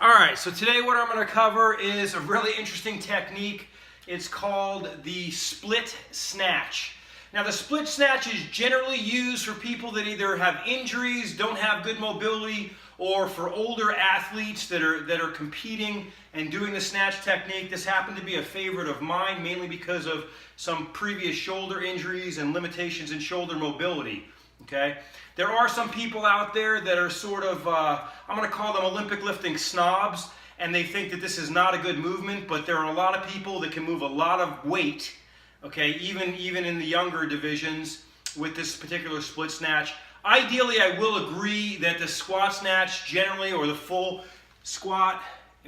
All right, so today what I'm going to cover is a really interesting technique. It's called the split snatch. Now the split snatch is generally used for people that either have injuries, don't have good mobility, or for older athletes that are competing and doing the snatch technique. This happened to be a favorite of mine, mainly because of some previous shoulder injuries and limitations in shoulder mobility. Okay, there are some people out there that are sort of, I'm going to call them Olympic lifting snobs, and they think that this is not a good movement, but there are a lot of people that can move a lot of weight, okay, even in the younger divisions with this particular split snatch. Ideally, I will agree that the squat snatch generally, or the full squat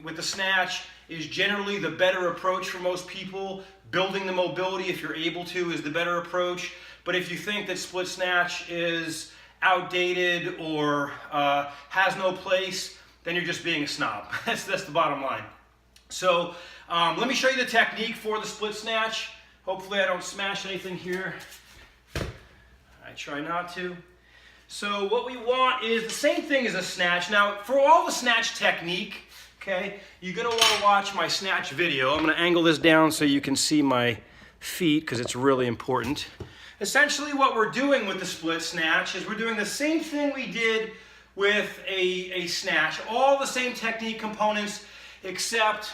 with the snatch, is generally the better approach for most people. Building the mobility, if you're able to, is the better approach. But if you think that split snatch is outdated or has no place, then you're just being a snob. That's the bottom line. So let me show you the technique for the split snatch. Hopefully I don't smash anything here. I try not to. So what we want is the same thing as a snatch. Now for all the snatch technique, okay, you're going to want to watch my snatch video. I'm going to angle this down so you can see my feet because it's really important. Essentially what we're doing with the split snatch is we're doing the same thing we did with a snatch. All the same technique components except,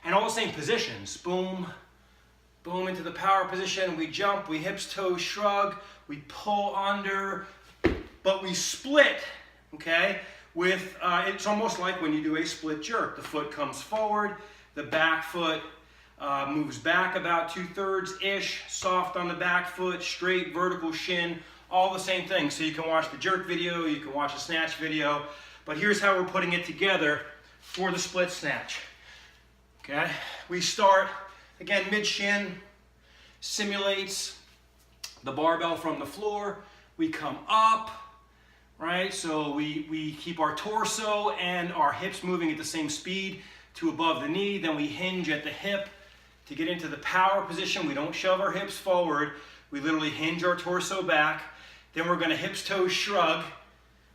and all the same positions. Boom, boom into the power position. We jump, we hips, toes, shrug. We pull under, but we split, okay? With, it's almost like when you do a split jerk. The foot comes forward, the back foot moves back about 2/3-ish, soft on the back foot, straight vertical shin, all the same thing. So you can watch the jerk video, you can watch the snatch video, but here's how we're putting it together for the split snatch. Okay, we start, again, mid-shin, simulates the barbell from the floor. We come up, right? So we keep our torso and our hips moving at the same speed to above the knee. Then we hinge at the hip to get into the power position. We don't shove our hips forward. We literally hinge our torso back. Then we're going to hips, toes, shrug.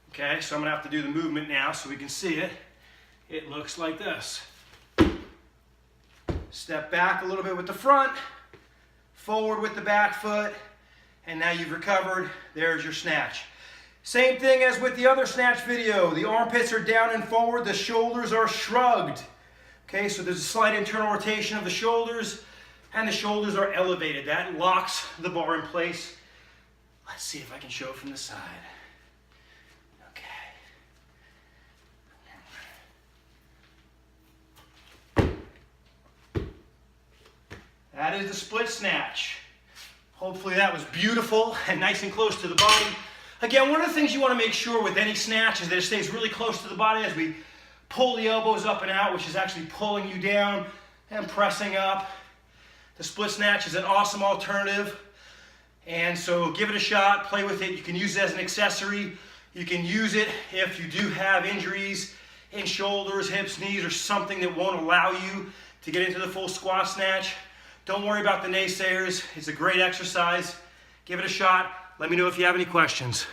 Okay, so I'm going to have to do the movement now so we can see it. It looks like this. Step back a little bit with the front, forward with the back foot, and now you've recovered. There's your snatch. Same thing as with the other snatch video. The armpits are down and forward, the shoulders are shrugged. Okay, so there's a slight internal rotation of the shoulders, and the shoulders are elevated. That locks the bar in place. Let's see if I can show it from the side. Okay. That is the split snatch. Hopefully that was beautiful and nice and close to the body. Again, one of the things you want to make sure with any snatch is that it stays really close to the body as we pull the elbows up and out, which is actually pulling you down and pressing up. The split snatch is an awesome alternative. And so give it a shot, play with it. You can use it as an accessory. You can use it if you do have injuries in shoulders, hips, knees, or something that won't allow you to get into the full squat snatch. Don't worry about the naysayers. It's a great exercise. Give it a shot. Let me know if you have any questions.